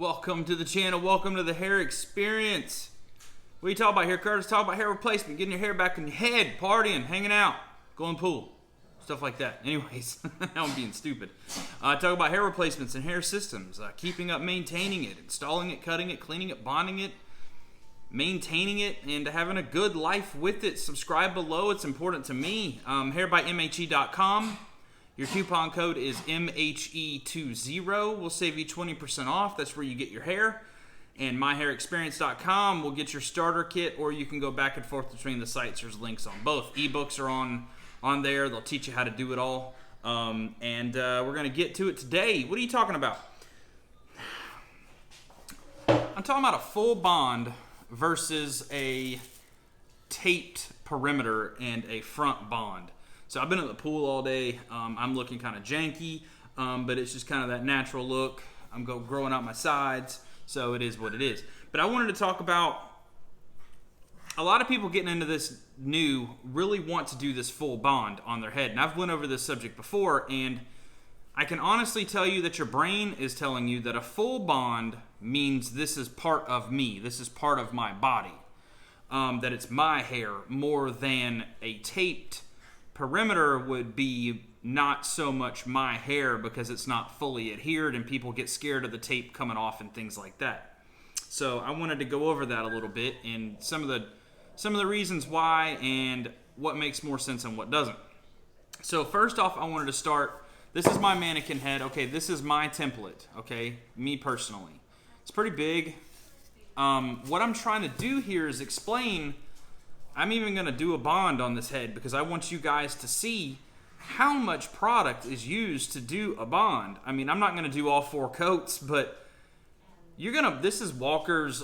Welcome to the channel. Welcome to the hair experience. What are you talking about here, Curtis? Talk about hair replacement, getting your hair back in your head, partying, hanging out, going pool, stuff like that. Anyways, now I'm being stupid. Talk about hair replacements and hair systems, keeping up, maintaining it, installing it, cutting it, cleaning it, bonding it, maintaining it, and having a good life with it. Subscribe below. It's important to me. Hairbymhe.com. Your coupon code is MHE20. We'll save you 20% off. That's where you get your hair. And myhairexperience.com will get your starter kit, or you can go back and forth between the sites. There's links on both. Ebooks are on there. They'll teach you how to do it all. We're going to get to it today. What are you talking about? I'm talking about a full bond versus a taped perimeter and a front bond. So I've been at the pool all day. I'm looking kind of janky, but it's just kind of that natural look. I'm growing out my sides, so it is what it is. But I wanted to talk about a lot of people getting into this new really want to do this full bond on their head. And I've went over this subject before, and I can honestly tell you that your brain is telling you that a full bond means this is part of me. This is part of my body. That it's my hair more than a taped perimeter would be not so much my hair because it's not fully adhered and people get scared of the tape coming off and things like that. So I wanted to go over that a little bit and some of the reasons why and what makes more sense and what doesn't. So first off, I wanted to start, this is my mannequin head. Okay, this is my template, okay, me personally. It's pretty big. What I'm trying to do here is explain. I'm even going to do a bond on this head because I want you guys to see how much product is used to do a bond. I mean, I'm not going to do all 4 coats, but this is Walker's,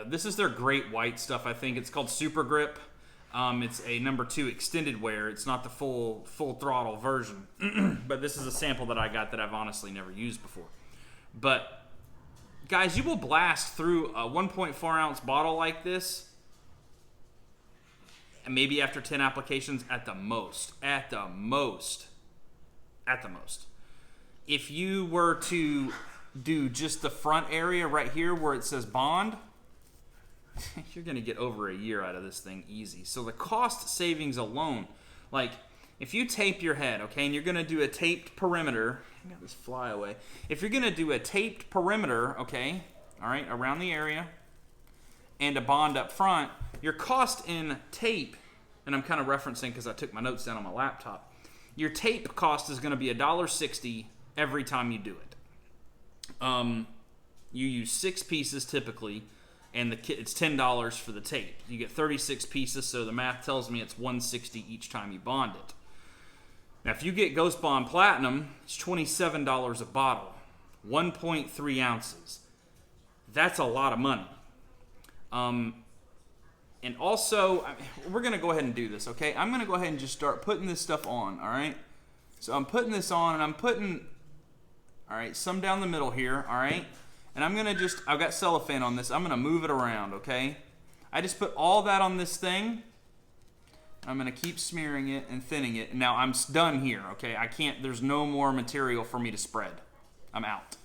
this is their great white stuff, I think. It's called Super Grip. It's a number 2 extended wear. It's not the full throttle version, but this is a sample that I got that I've honestly never used before. But guys, you will blast through a 1.4 ounce bottle like this, and maybe after 10 applications at the most. If you were to do just the front area right here where it says bond, you're going to get over a year out of this thing easy. So the cost savings alone, like if you tape your head, okay, and you're going to do a taped perimeter, I got this fly away. If you're going to do a taped perimeter, okay, all right, around the area, and a bond up front, your cost in tape, and I'm kind of referencing because I took my notes down on my laptop, your tape cost is going to be $1.60 every time you do it. You use 6 pieces typically, and it's $10 for the tape. You get 36 pieces, so the math tells me it's $1.60 each time you bond it. Now, if you get Ghost Bond Platinum, it's $27 a bottle, 1.3 ounces. That's a lot of money. And also, we're going to go ahead and do this, okay? I'm going to go ahead and just start putting this stuff on, all right? So I'm putting this on, and I'm putting, all right, some down the middle here, all right? And I'm going to I've got cellophane on this. I'm going to move it around, okay? I just put all that on this thing. I'm going to keep smearing it and thinning it. Now, I'm done here, okay? There's no more material for me to spread. I'm out.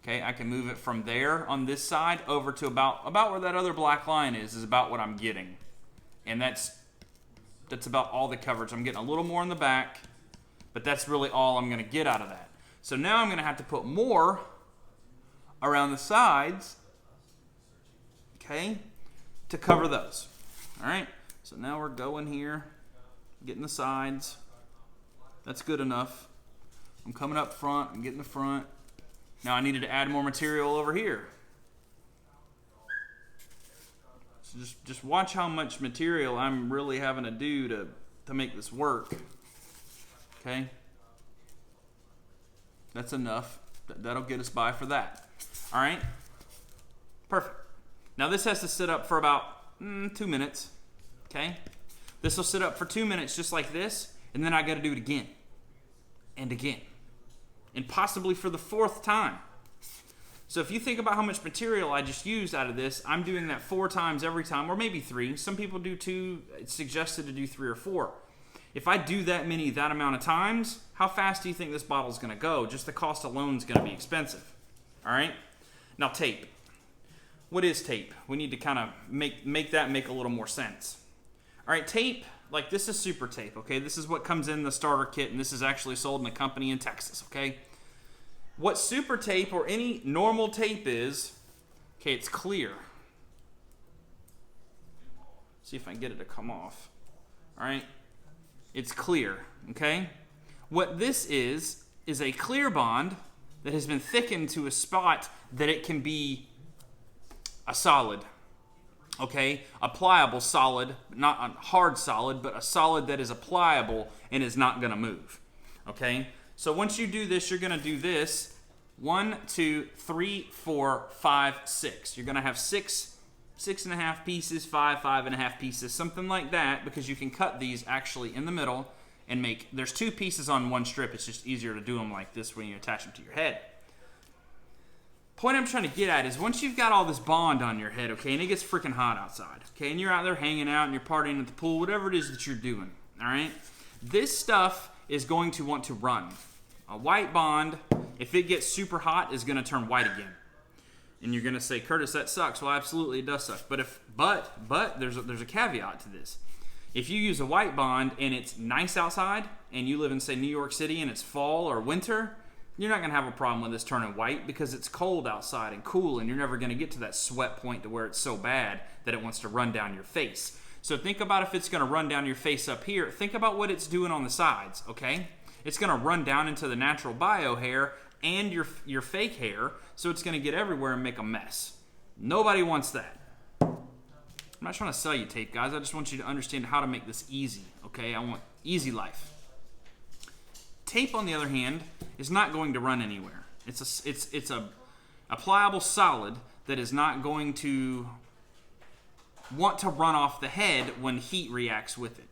Okay, I can move it from there on this side over to about where that other black line is about what I'm getting. And that's about all the coverage. I'm getting a little more in the back, but that's really all I'm going to get out of that. So now I'm going to have to put more around the sides, okay, to cover those. All right, so now we're going here, getting the sides. That's good enough. I'm coming up front, I'm getting the front. Now I needed to add more material over here. So just watch how much material I'm really having to do to make this work. Okay? That's enough. That'll get us by for that. All right? Perfect. Now this has to sit up for about 2 minutes. Okay? This will sit up for 2 minutes just like this, and then I got to do it again and again. And possibly for the 4th time. So if you think about how much material I just used out of this, I'm doing that 4 times every time, or maybe 3. Some people do 2. It's suggested to do 3 or 4. If I do that amount of times, how fast do you think this bottle is going to go? Just the cost alone is going to be expensive. All right? Now tape. What is tape? We need to kind of make that make a little more sense. All right, tape, like this is super tape, okay? This is what comes in the starter kit, and this is actually sold in a company in Texas, okay? What super tape or any normal tape is, okay, it's clear. See if I can get it to come off. All right? It's clear, okay? What this is a clear bond that has been thickened to a spot that it can be a solid, okay? A pliable solid, not a hard solid, but a solid that is a pliable and is not going to move, okay? So once you do this, you're going to do this. 1, 2, 3, 4, 5, 6. You're going to have 6.5 pieces, 5.5 pieces, something like that, because you can cut these actually in the middle and make, there's 2 pieces on one strip. It's just easier to do them like this when you attach them to your head. Point I'm trying to get at is once you've got all this bond on your head, okay, and it gets freaking hot outside, okay, and you're out there hanging out and you're partying at the pool, whatever it is that you're doing, all right, this stuff is going to want to run. A white bond, if it gets super hot, is going to turn white again. And you're going to say, Curtis, that sucks. Well, absolutely, it does suck. But there's a caveat to this. If you use a white bond and it's nice outside and you live in, say, New York City and it's fall or winter, you're not going to have a problem with this turning white because it's cold outside and cool, and you're never going to get to that sweat point to where it's so bad that it wants to run down your face. So think about if it's going to run down your face up here. Think about what it's doing on the sides, okay? It's going to run down into the natural bio hair and your fake hair, so it's going to get everywhere and make a mess. Nobody wants that. I'm not trying to sell you tape, guys. I just want you to understand how to make this easy, okay? I want easy life. Tape, on the other hand, is not going to run anywhere. It's a pliable solid that is not going to want to run off the head when heat reacts with it.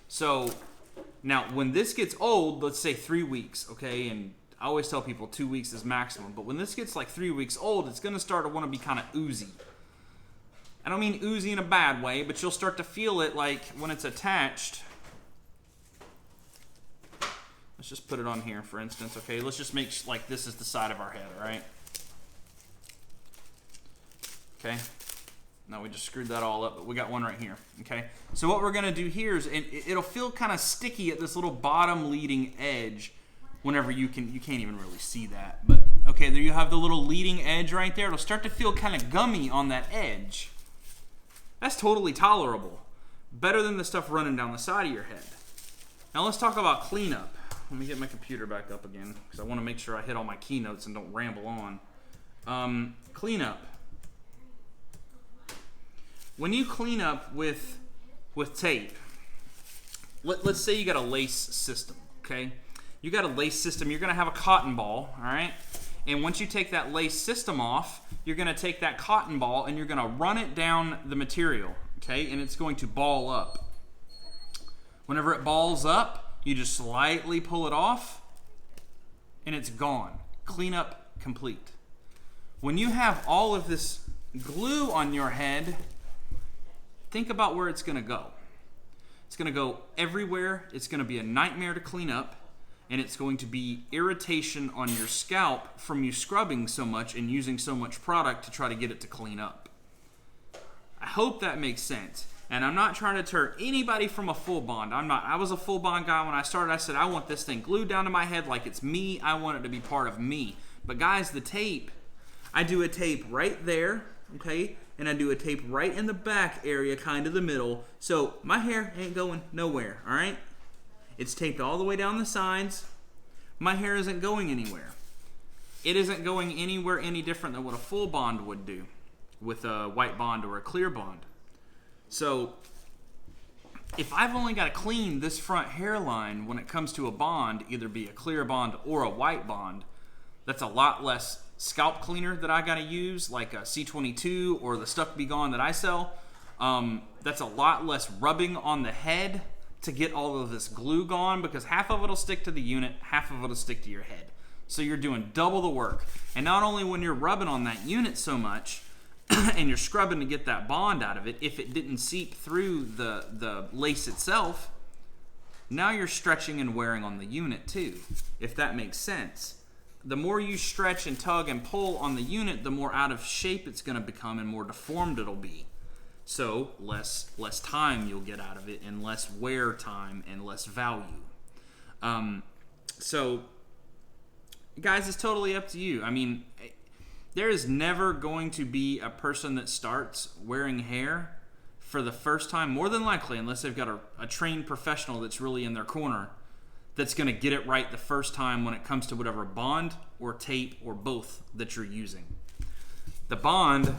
So now, when this gets old, let's say 3 weeks, okay, and I always tell people 2 weeks is maximum, but when this gets like 3 weeks old, it's going to start to want to be kind of oozy. I don't mean oozy in a bad way, but you'll start to feel it like when it's attached. Let's just put it on here, for instance, okay? Let's just make like this is the side of our head, all right? Okay? No, we just screwed that all up, but we got one right here, okay? So what we're going to do here is, and it'll feel kind of sticky at this little bottom leading edge whenever you can't even really see that. But, okay, there you have the little leading edge right there. It'll start to feel kind of gummy on that edge. That's totally tolerable. Better than the stuff running down the side of your head. Now let's talk about cleanup. Let me get my computer back up again because I want to make sure I hit all my keynotes and don't ramble on. Cleanup. When you clean up with tape, let's say you got a lace system, okay? You got a lace system, you're going to have a cotton ball, all right? And once you take that lace system off, you're going to take that cotton ball and you're going to run it down the material, okay? And it's going to ball up. Whenever it balls up, you just slightly pull it off and it's gone. Cleanup complete. When you have all of this glue on your head, think about where it's going to go. It's going to go everywhere. It's going to be a nightmare to clean up, and it's going to be irritation on your scalp from you scrubbing so much and using so much product to try to get it to clean up. I hope that makes sense. And I'm not trying to turn anybody from a full bond. I was a full bond guy when I started. I said, I want this thing glued down to my head like it's me. I want it to be part of me. But guys, the tape, I do a tape right there, okay? And I do a tape right in the back area, kind of the middle. So my hair ain't going nowhere, all right? It's taped all the way down the sides. My hair isn't going anywhere. It isn't going anywhere any different than what a full bond would do with a white bond or a clear bond. So if I've only got to clean this front hairline when it comes to a bond, either be a clear bond or a white bond, that's a lot less scalp cleaner that I got to use, like a C22 or the Stuck Be Gone that I sell. That's a lot less rubbing on the head to get all of this glue gone, because half of it will stick to the unit, half of it will stick to your head. So you're doing double the work. And not only when you're rubbing on that unit so much, and you're scrubbing to get that bond out of it, if it didn't seep through the lace itself, now you're stretching and wearing on the unit too, if that makes sense. the more you stretch and tug and pull on the unit, the more out of shape it's going to become and more deformed it'll be. So less time you'll get out of it, and less wear time and less value. So guys, it's totally up to you. I mean, there is never going to be a person that starts wearing hair for the first time, more than likely, unless they've got a trained professional that's really in their corner, that's going to get it right the first time when it comes to whatever bond or tape or both that you're using. The bond,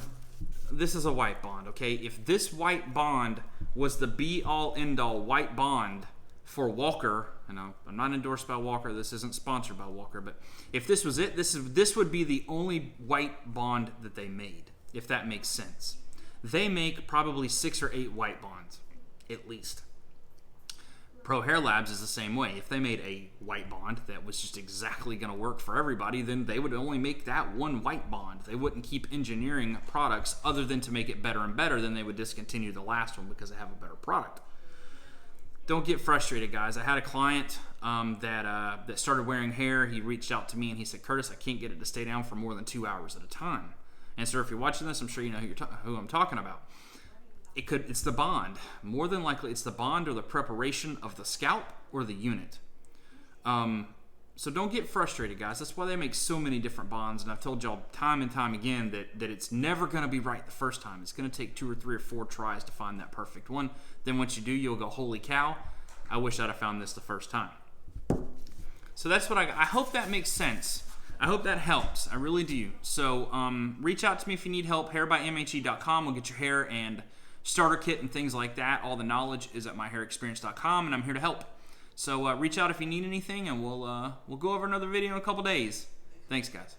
this is a white bond, okay? If this white bond was the be-all, end-all white bond for Walker, and I'm not endorsed by Walker, this isn't sponsored by Walker, but if this was it, this would be the only white bond that they made, if that makes sense. They make probably 6 or 8 white bonds, at least. Pro Hair Labs is the same way. If they made a white bond that was just exactly going to work for everybody, then they would only make that one white bond. They wouldn't keep engineering products other than to make it better and better. Then they would discontinue the last one because they have a better product. Don't get frustrated, guys. I had a client that started wearing hair. He reached out to me and he said, "Curtis, I can't get it to stay down for more than 2 hours at a time." And sir, if you're watching this, I'm sure you know who I'm talking about. It's the bond. More than likely, it's the bond or the preparation of the scalp or the unit. So don't get frustrated, guys. That's why they make so many different bonds. And I've told y'all time and time again that it's never going to be right the first time. It's going to take 2 or 3 or 4 tries to find that perfect one. Then once you do, you'll go, "Holy cow, I wish I'd have found this the first time." So that's what I hope that makes sense. I hope that helps. I really do. So reach out to me if you need help. hairbymhe.com. We'll get your hair and starter kit and things like that. All the knowledge is at myhairexperience.com, and I'm here to help. So reach out if you need anything, and we'll go over another video in a couple days. Thanks, guys.